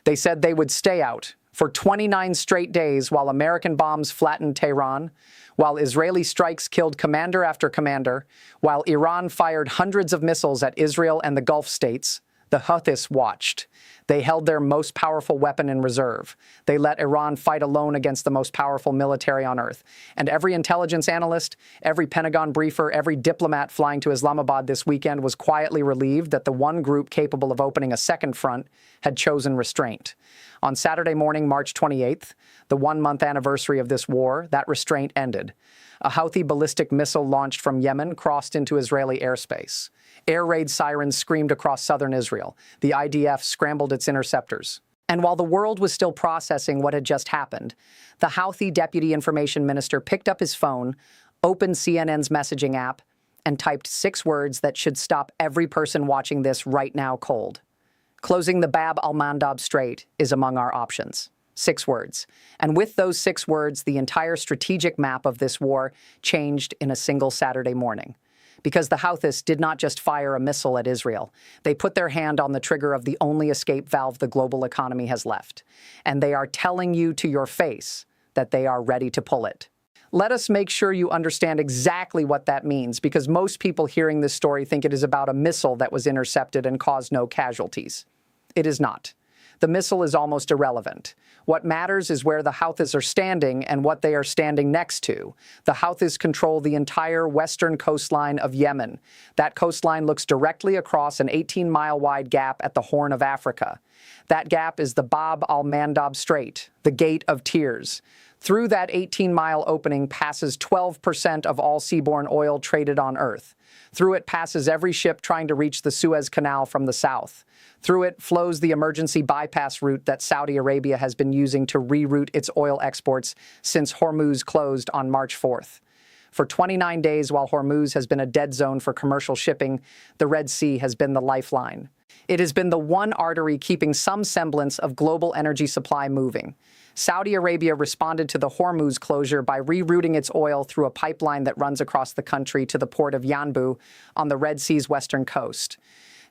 They said they would stay out for 29 straight days while American bombs flattened Tehran, while Israeli strikes killed commander after commander, while Iran fired hundreds of missiles at Israel and the Gulf states. The Houthis watched. They held their most powerful weapon in reserve. They let Iran fight alone against the most powerful military on earth. And every intelligence analyst, every Pentagon briefer, every diplomat flying to Islamabad this weekend was quietly relieved that the one group capable of opening a second front had chosen restraint. On Saturday morning, March 28th, the one-month anniversary of this war, that restraint ended. A Houthi ballistic missile launched from Yemen crossed into Israeli airspace. Air raid sirens screamed across southern Israel. The IDF scrambled its interceptors. And while the world was still processing what had just happened, the Houthi deputy information minister picked up his phone, opened CNN's messaging app, and typed 6 words that should stop every person watching this right now cold. Closing the Bab al-Mandab Strait is among our options. 6 words. And with those 6 words, the entire strategic map of this war changed in a single Saturday morning. Because the Houthis did not just fire a missile at Israel. They put their hand on the trigger of the only escape valve the global economy has left. And they are telling you to your face that they are ready to pull it. Let us make sure you understand exactly what that means, because most people hearing this story think it is about a missile that was intercepted and caused no casualties. It is not. The missile is almost irrelevant. What matters is where the Houthis are standing and what they are standing next to. The Houthis control the entire western coastline of Yemen. That coastline looks directly across an 18-mile-wide gap at the Horn of Africa. That gap is the Bab al-Mandab Strait, the Gate of Tears. Through that 18-mile opening passes 12% of all seaborne oil traded on Earth. Through it passes every ship trying to reach the Suez Canal from the south. Through it flows the emergency bypass route that Saudi Arabia has been using to reroute its oil exports since Hormuz closed on March 4th. For 29 days, while Hormuz has been a dead zone for commercial shipping, the Red Sea has been the lifeline. It has been the one artery keeping some semblance of global energy supply moving. Saudi Arabia responded to the Hormuz closure by rerouting its oil through a pipeline that runs across the country to the port of Yanbu on the Red Sea's western coast.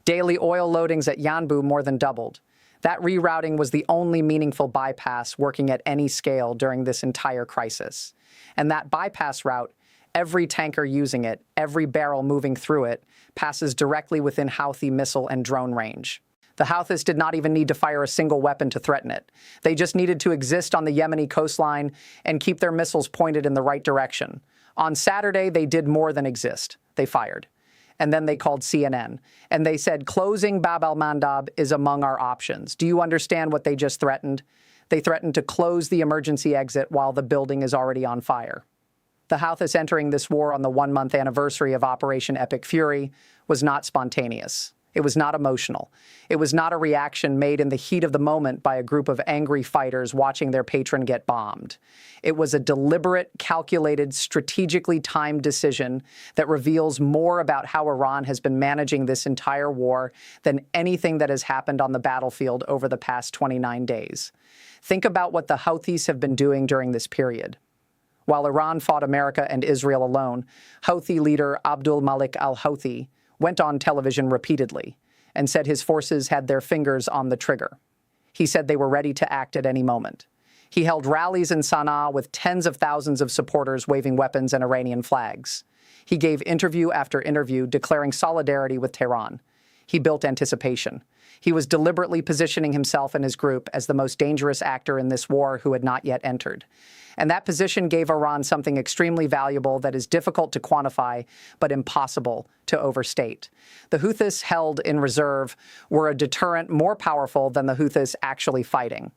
Daily oil loadings at Yanbu more than doubled. That rerouting was the only meaningful bypass working at any scale during this entire crisis. And that bypass route, every tanker using it, every barrel moving through it, passes directly within Houthi missile and drone range. The Houthis did not even need to fire a single weapon to threaten it. They just needed to exist on the Yemeni coastline and keep their missiles pointed in the right direction. On Saturday, they did more than exist. They fired. And then they called CNN. And they said, closing Bab al-Mandab is among our options. Do you understand what they just threatened? They threatened to close the emergency exit while the building is already on fire. The Houthis entering this war on the one-month anniversary of Operation Epic Fury was not spontaneous. It was not emotional. It was not a reaction made in the heat of the moment by a group of angry fighters watching their patron get bombed. It was a deliberate, calculated, strategically timed decision that reveals more about how Iran has been managing this entire war than anything that has happened on the battlefield over the past 29 days. Think about what the Houthis have been doing during this period. While Iran fought America and Israel alone, Houthi leader Abdul Malik al-Houthi went on television repeatedly and said his forces had their fingers on the trigger. He said they were ready to act at any moment. He held rallies in Sana'a with tens of thousands of supporters waving weapons and Iranian flags. He gave interview after interview declaring solidarity with Tehran. He built anticipation. He was deliberately positioning himself and his group as the most dangerous actor in this war who had not yet entered. And that position gave Iran something extremely valuable that is difficult to quantify, but impossible to overstate. The Houthis held in reserve were a deterrent more powerful than the Houthis actually fighting.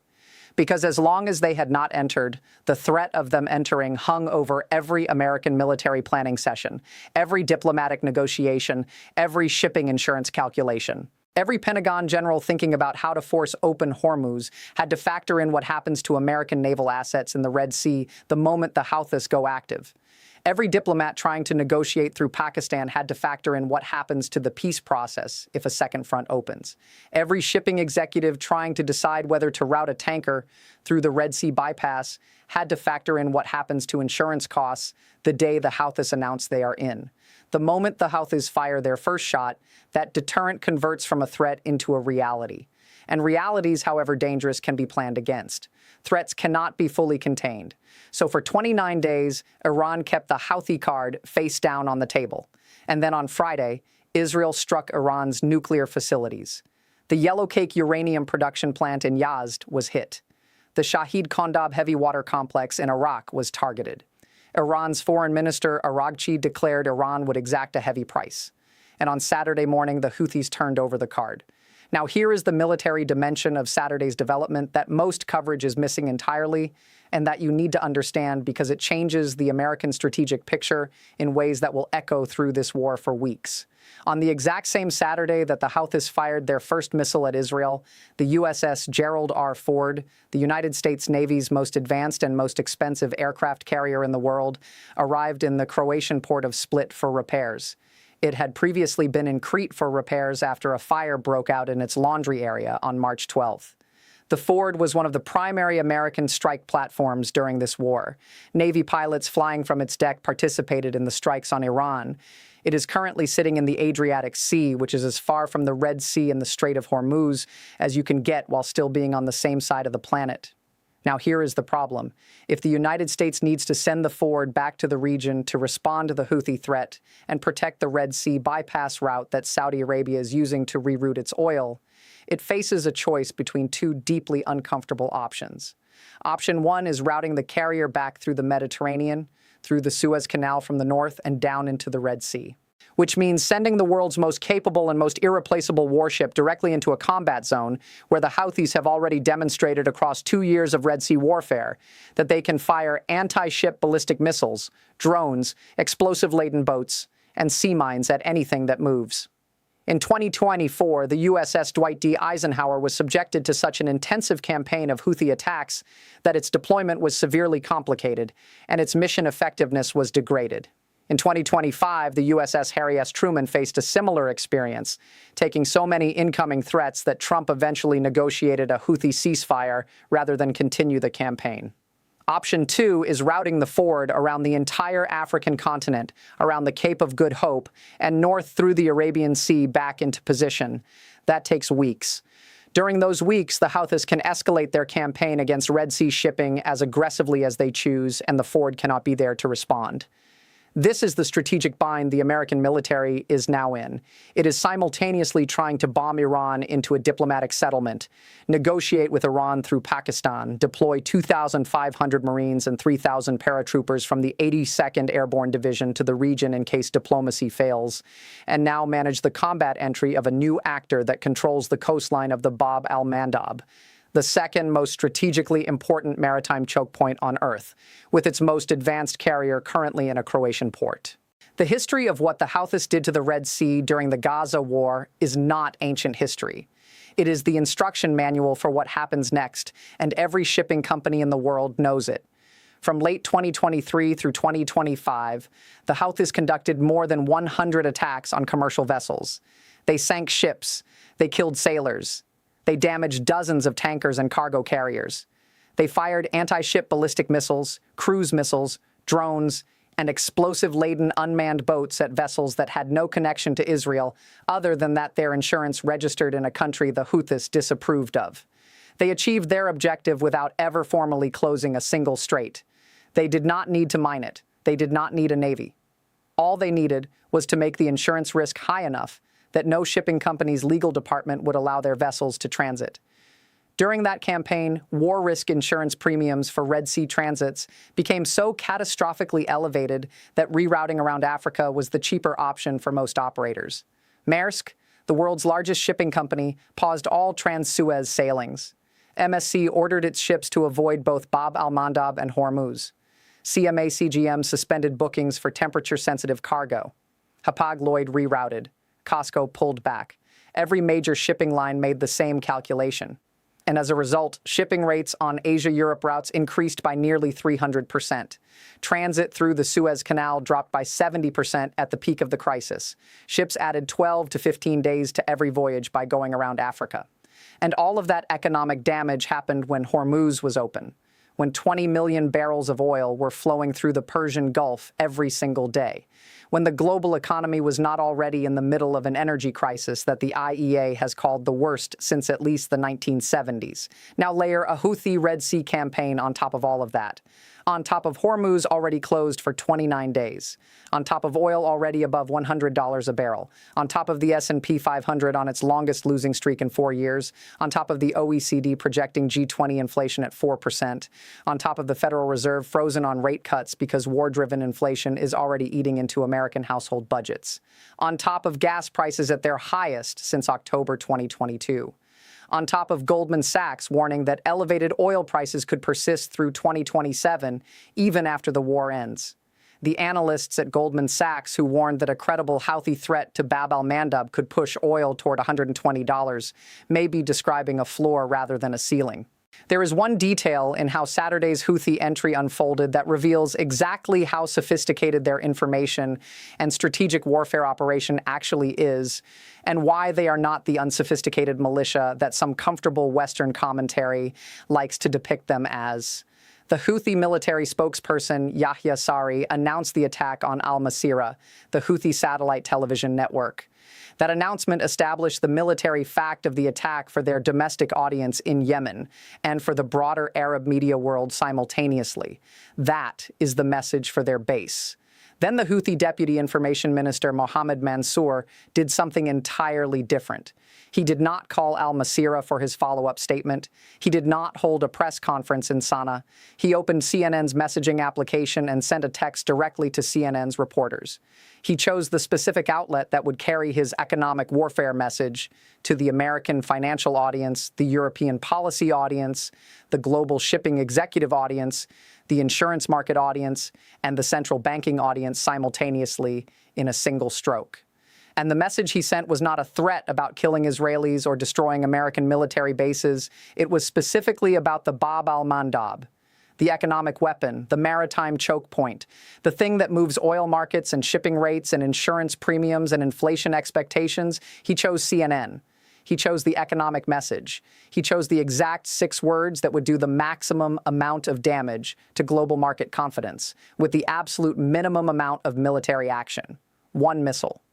Because as long as they had not entered, the threat of them entering hung over every American military planning session, every diplomatic negotiation, every shipping insurance calculation. Every Pentagon general thinking about how to force open Hormuz had to factor in what happens to American naval assets in the Red Sea the moment the Houthis go active. Every diplomat trying to negotiate through Pakistan had to factor in what happens to the peace process if a second front opens. Every shipping executive trying to decide whether to route a tanker through the Red Sea bypass had to factor in what happens to insurance costs the day the Houthis announce they are in. The moment the Houthis fire their first shot, that deterrent converts from a threat into a reality. And realities, however dangerous, can be planned against. Threats cannot be fully contained. So for 29 days, Iran kept the Houthi card face down on the table. And then on Friday, Israel struck Iran's nuclear facilities. The yellowcake uranium production plant in Yazd was hit. The Shahid Kondab heavy water complex in Iraq was targeted. Iran's foreign minister Araghchi declared Iran would exact a heavy price. And on Saturday morning, the Houthis turned over the card. Now, here is the military dimension of Saturday's development that most coverage is missing entirely, and that you need to understand because it changes the American strategic picture in ways that will echo through this war for weeks. On the exact same Saturday that the Houthis fired their first missile at Israel, the USS Gerald R. Ford, the United States Navy's most advanced and most expensive aircraft carrier in the world, arrived in the Croatian port of Split for repairs. It had previously been in Crete for repairs after a fire broke out in its laundry area on March 12th. The Ford was one of the primary American strike platforms during this war. Navy pilots flying from its deck participated in the strikes on Iran. It is currently sitting in the Adriatic Sea, which is as far from the Red Sea and the Strait of Hormuz as you can get while still being on the same side of the planet. Now, here is the problem. If the United States needs to send the Ford back to the region to respond to the Houthi threat and protect the Red Sea bypass route that Saudi Arabia is using to reroute its oil, it faces a choice between two deeply uncomfortable options. Option one is routing the carrier back through the Mediterranean, through the Suez Canal from the north and down into the Red Sea, which means sending the world's most capable and most irreplaceable warship directly into a combat zone where the Houthis have already demonstrated across 2 years of Red Sea warfare that they can fire anti-ship ballistic missiles, drones, explosive-laden boats, and sea mines at anything that moves. In 2024, the USS Dwight D. Eisenhower was subjected to such an intensive campaign of Houthi attacks that its deployment was severely complicated and its mission effectiveness was degraded. In 2025, the USS Harry S. Truman faced a similar experience, taking so many incoming threats that Trump eventually negotiated a Houthi ceasefire rather than continue the campaign. Option two is routing the Ford around the entire African continent, around the Cape of Good Hope, and north through the Arabian Sea back into position. That takes weeks. During those weeks, the Houthis can escalate their campaign against Red Sea shipping as aggressively as they choose, and the Ford cannot be there to respond. This is the strategic bind the American military is now in. It is simultaneously trying to bomb Iran into a diplomatic settlement, negotiate with Iran through Pakistan, deploy 2,500 Marines and 3,000 paratroopers from the 82nd Airborne Division to the region in case diplomacy fails, and now manage the combat entry of a new actor that controls the coastline of the Bab al-Mandab, the second most strategically important maritime choke point on Earth, with its most advanced carrier currently in a Croatian port. The history of what the Houthis did to the Red Sea during the Gaza war is not ancient history. It is the instruction manual for what happens next, and every shipping company in the world knows it. From late 2023 through 2025, the Houthis conducted more than 100 attacks on commercial vessels. They sank ships. They killed sailors. They damaged dozens of tankers and cargo carriers. They fired anti-ship ballistic missiles, cruise missiles, drones, and explosive-laden unmanned boats at vessels that had no connection to Israel other than that their insurance registered in a country the Houthis disapproved of. They achieved their objective without ever formally closing a single strait. They did not need to mine it. They did not need a navy. All they needed was to make the insurance risk high enough that no shipping company's legal department would allow their vessels to transit. During that campaign, war risk insurance premiums for Red Sea transits became so catastrophically elevated that rerouting around Africa was the cheaper option for most operators. Maersk, the world's largest shipping company, paused all trans-Suez sailings. MSC ordered its ships to avoid both Bab al-Mandab and Hormuz. CMA-CGM suspended bookings for temperature-sensitive cargo. Hapag-Lloyd rerouted. Costco pulled back. Every major shipping line made the same calculation. And as a result, shipping rates on Asia-Europe routes increased by nearly 300%. Transit through the Suez Canal dropped by 70% at the peak of the crisis. Ships added 12 to 15 days to every voyage by going around Africa. And all of that economic damage happened when Hormuz was open, when 20 million barrels of oil were flowing through the Persian Gulf every single day, when the global economy was not already in the middle of an energy crisis that the IEA has called the worst since at least the 1970s. Now layer a Houthi Red Sea campaign on top of all of that. On top of Hormuz already closed for 29 days. On top of oil already above $100 a barrel. On top of the S&P 500 on its longest losing streak in 4 years. On top of the OECD projecting G20 inflation at 4%. On top of the Federal Reserve frozen on rate cuts because war-driven inflation is already eating into American household budgets. On top of gas prices at their highest since October 2022. On top of Goldman Sachs warning that elevated oil prices could persist through 2027, even after the war ends. The analysts at Goldman Sachs who warned that a credible Houthi threat to Bab al-Mandab could push oil toward $120 may be describing a floor rather than a ceiling. There is one detail in how Saturday's Houthi entry unfolded that reveals exactly how sophisticated their information and strategic warfare operation actually is, and why they are not the unsophisticated militia that some comfortable Western commentary likes to depict them as. The Houthi military spokesperson Yahya Sari announced the attack on al-Masirah, the Houthi satellite television network. That announcement established the military fact of the attack for their domestic audience in Yemen and for the broader Arab media world simultaneously. That is the message for their base. Then the Houthi Deputy Information Minister Mohammed Mansour did something entirely different. He did not call al-Masirah for his follow-up statement. He did not hold a press conference in Sana'a. He opened CNN's messaging application and sent a text directly to CNN's reporters. He chose the specific outlet that would carry his economic warfare message to the American financial audience, the European policy audience, the global shipping executive audience, the insurance market audience, and the central banking audience simultaneously in a single stroke. And the message he sent was not a threat about killing Israelis or destroying American military bases. It was specifically about the Bab al-Mandab, the economic weapon, the maritime choke point, the thing that moves oil markets and shipping rates and insurance premiums and inflation expectations. He chose CNN. He chose the economic message. He chose the exact 6 words that would do the maximum amount of damage to global market confidence, with the absolute minimum amount of military action. 1 missile.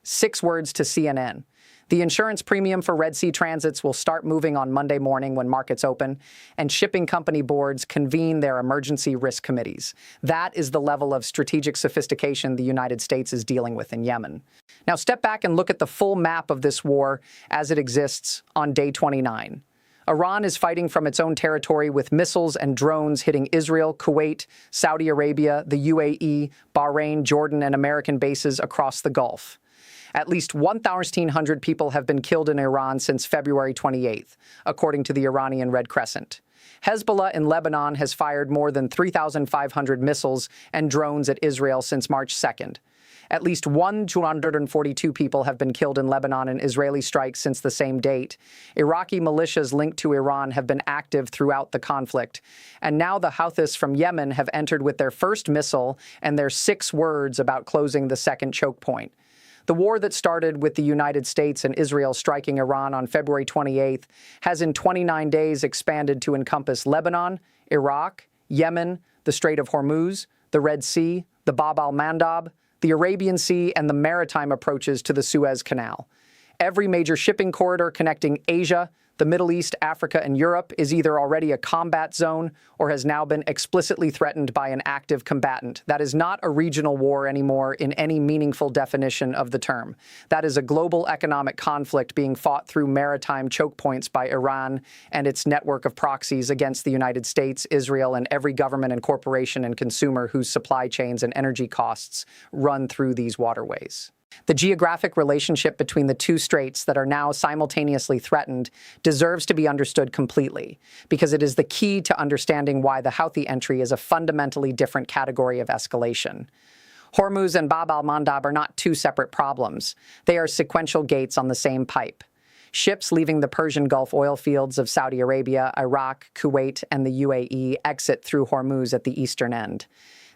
6 words to CNN. The insurance premium for Red Sea transits will start moving on Monday morning when markets open, and shipping company boards convene their emergency risk committees. That is the level of strategic sophistication the United States is dealing with in Yemen. Now step back and look at the full map of this war as it exists on day 29. Iran is fighting from its own territory with missiles and drones hitting Israel, Kuwait, Saudi Arabia, the UAE, Bahrain, Jordan, and American bases across the Gulf. At least 1,300 people have been killed in Iran since February 28th, according to the Iranian Red Crescent. Hezbollah in Lebanon has fired more than 3,500 missiles and drones at Israel since March 2nd. At least 142 people have been killed in Lebanon in Israeli strikes since the same date. Iraqi militias linked to Iran have been active throughout the conflict. And now the Houthis from Yemen have entered with their first missile and their 6 words about closing the second choke point. The war that started with the United States and Israel striking Iran on February 28th has in 29 days expanded to encompass Lebanon, Iraq, Yemen, the Strait of Hormuz, the Red Sea, the Bab al-Mandab, the Arabian Sea, and the maritime approaches to the Suez Canal. Every major shipping corridor connecting Asia, the Middle East, Africa, and Europe is either already a combat zone or has now been explicitly threatened by an active combatant. That is not a regional war anymore in any meaningful definition of the term. That is a global economic conflict being fought through maritime choke points by Iran and its network of proxies against the United States, Israel, and every government and corporation and consumer whose supply chains and energy costs run through these waterways. The geographic relationship between the 2 straits that are now simultaneously threatened deserves to be understood completely, because it is the key to understanding why the Houthi entry is a fundamentally different category of escalation. Hormuz and Bab al-Mandab are not 2 separate problems. They are sequential gates on the same pipe. Ships leaving the Persian Gulf oil fields of Saudi Arabia, Iraq, Kuwait, and the UAE exit through Hormuz at the eastern end.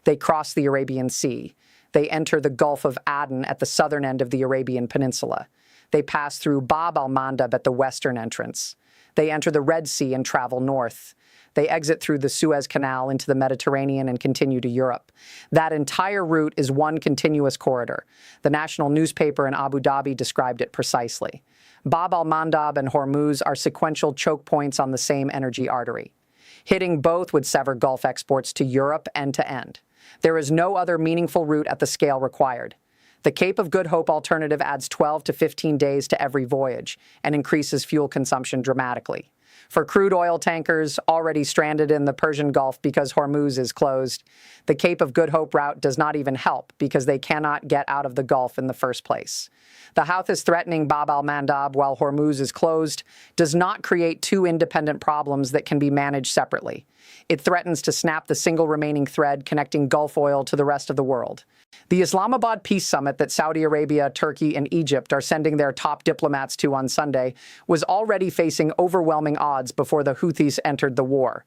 They cross the Arabian Sea. They enter the Gulf of Aden at the southern end of the Arabian Peninsula. They pass through Bab al-Mandab at the western entrance. They enter the Red Sea and travel north. They exit through the Suez Canal into the Mediterranean and continue to Europe. That entire route is one continuous corridor. The national newspaper in Abu Dhabi described it precisely. Bab al-Mandab and Hormuz are sequential choke points on the same energy artery. Hitting both would sever Gulf exports to Europe end to end. There is no other meaningful route at the scale required. The Cape of Good Hope alternative adds 12 to 15 days to every voyage and increases fuel consumption dramatically. For crude oil tankers already stranded in the Persian Gulf because Hormuz is closed, the Cape of Good Hope route does not even help because they cannot get out of the Gulf in the first place. The Houthis threatening Bab al-Mandab while Hormuz is closed does not create two independent problems that can be managed separately. It threatens to snap the single remaining thread connecting Gulf oil to the rest of the world. The Islamabad peace summit that Saudi Arabia, Turkey, and Egypt are sending their top diplomats to on Sunday was already facing overwhelming odds before the Houthis entered the war.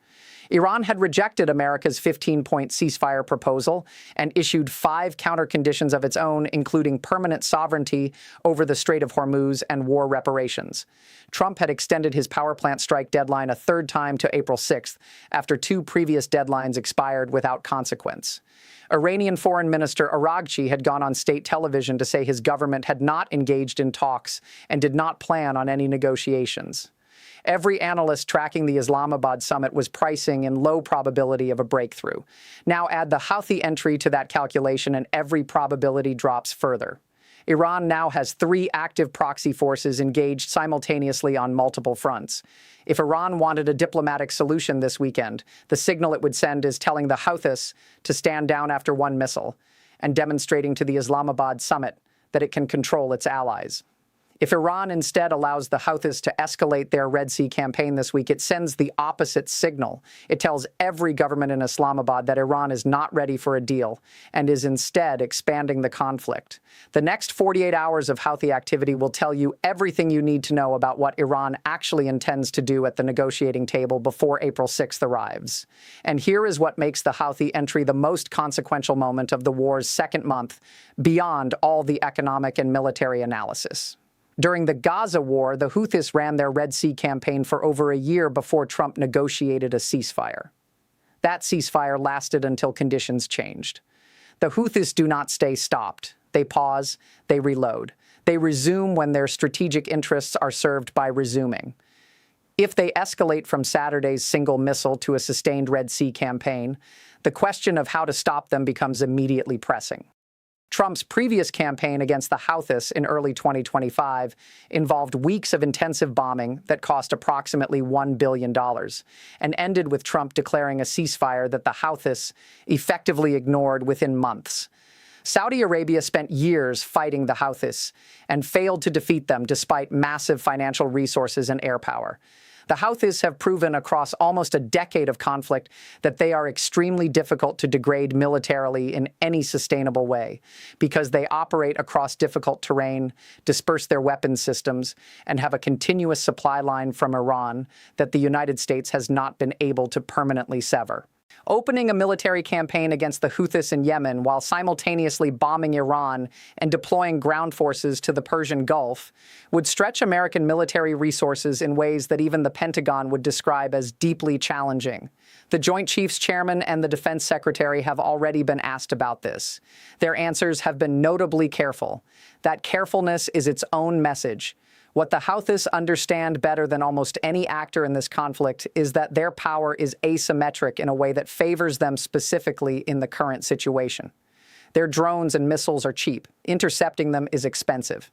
Iran had rejected America's 15-point ceasefire proposal and issued 5 counter-conditions of its own, including permanent sovereignty over the Strait of Hormuz and war reparations. Trump had extended his power plant strike deadline a third time to April 6th, after 2 previous deadlines expired without consequence. Iranian Foreign Minister Araghchi had gone on state television to say his government had not engaged in talks and did not plan on any negotiations. Every analyst tracking the Islamabad summit was pricing in low probability of a breakthrough. Now add the Houthi entry to that calculation and every probability drops further. Iran now has 3 active proxy forces engaged simultaneously on multiple fronts. If Iran wanted a diplomatic solution this weekend, the signal it would send is telling the Houthis to stand down after 1 missile and demonstrating to the Islamabad summit that it can control its allies. If Iran instead allows the Houthis to escalate their Red Sea campaign this week, it sends the opposite signal. It tells every government in Islamabad that Iran is not ready for a deal and is instead expanding the conflict. The next 48 hours of Houthi activity will tell you everything you need to know about what Iran actually intends to do at the negotiating table before April 6th arrives. And here is what makes the Houthi entry the most consequential moment of the war's second month, beyond all the economic and military analysis. During the Gaza war, the Houthis ran their Red Sea campaign for over a year before Trump negotiated a ceasefire. That ceasefire lasted until conditions changed. The Houthis do not stay stopped. They pause, they reload. They resume when their strategic interests are served by resuming. If they escalate from Saturday's single missile to a sustained Red Sea campaign, the question of how to stop them becomes immediately pressing. Trump's previous campaign against the Houthis in early 2025 involved weeks of intensive bombing that cost approximately $1 billion and ended with Trump declaring a ceasefire that the Houthis effectively ignored within months. Saudi Arabia spent years fighting the Houthis and failed to defeat them despite massive financial resources and air power. The Houthis have proven across almost a decade of conflict that they are extremely difficult to degrade militarily in any sustainable way because they operate across difficult terrain, disperse their weapons systems, and have a continuous supply line from Iran that the United States has not been able to permanently sever. Opening a military campaign against the Houthis in Yemen while simultaneously bombing Iran and deploying ground forces to the Persian Gulf would stretch American military resources in ways that even the Pentagon would describe as deeply challenging. The Joint Chiefs Chairman and the Defense Secretary have already been asked about this. Their answers have been notably careful. That carefulness is its own message. What the Houthis understand better than almost any actor in this conflict is that their power is asymmetric in a way that favors them specifically in the current situation. Their drones and missiles are cheap. Intercepting them is expensive.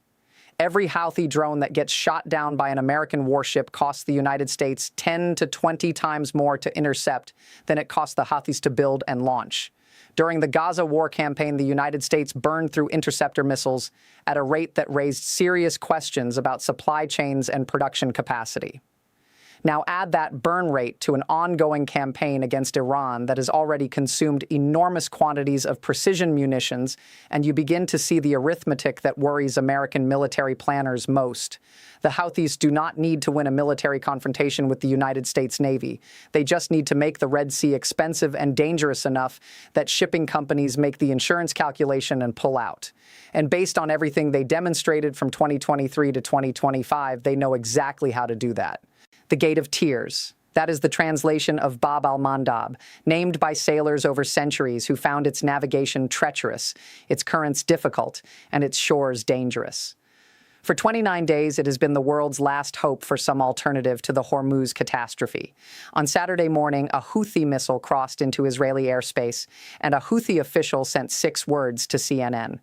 Every Houthi drone that gets shot down by an American warship costs the United States 10 to 20 times more to intercept than it costs the Houthis to build and launch. During the Gaza war campaign, the United States burned through interceptor missiles at a rate that raised serious questions about supply chains and production capacity. Now add that burn rate to an ongoing campaign against Iran that has already consumed enormous quantities of precision munitions, and you begin to see the arithmetic that worries American military planners most. The Houthis do not need to win a military confrontation with the United States Navy. They just need to make the Red Sea expensive and dangerous enough that shipping companies make the insurance calculation and pull out. And based on everything they demonstrated from 2023 to 2025, they know exactly how to do that. The Gate of Tears. That is the translation of Bab al-Mandab, named by sailors over centuries who found its navigation treacherous, its currents difficult, and its shores dangerous. For 29 days, it has been the world's last hope for some alternative to the Hormuz catastrophe. On Saturday morning, a Houthi missile crossed into Israeli airspace, and a Houthi official sent 6 words to CNN.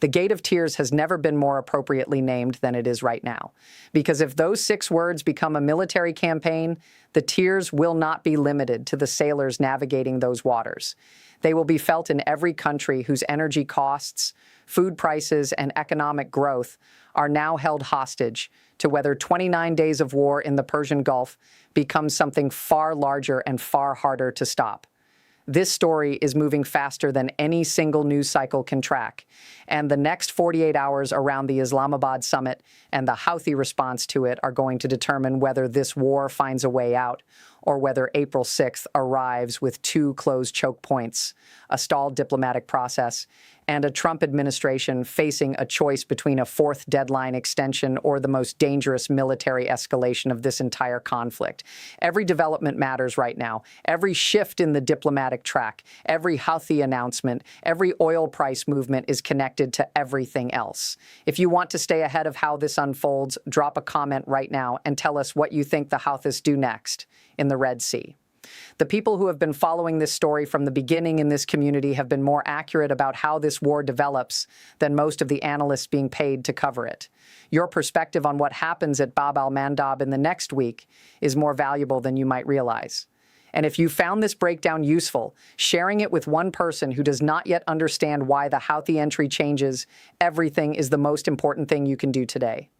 The Gate of Tears has never been more appropriately named than it is right now. Because if those 6 words become a military campaign, the tears will not be limited to the sailors navigating those waters. They will be felt in every country whose energy costs, food prices, and economic growth are now held hostage to whether 29 days of war in the Persian Gulf becomes something far larger and far harder to stop. This story is moving faster than any single news cycle can track, and the next 48 hours around the Islamabad summit and the Houthi response to it are going to determine whether this war finds a way out or whether April 6th arrives with 2 closed choke points, a stalled diplomatic process, and a Trump administration facing a choice between a 4th deadline extension or the most dangerous military escalation of this entire conflict. Every development matters right now. Every shift in the diplomatic track, every Houthi announcement, every oil price movement is connected to everything else. If you want to stay ahead of how this unfolds, drop a comment right now and tell us what you think the Houthis do next in the Red Sea. The people who have been following this story from the beginning in this community have been more accurate about how this war develops than most of the analysts being paid to cover it. Your perspective on what happens at Bab al-Mandab in the next week is more valuable than you might realize. And if you found this breakdown useful, sharing it with one person who does not yet understand why the Houthi entry changes everything is the most important thing you can do today.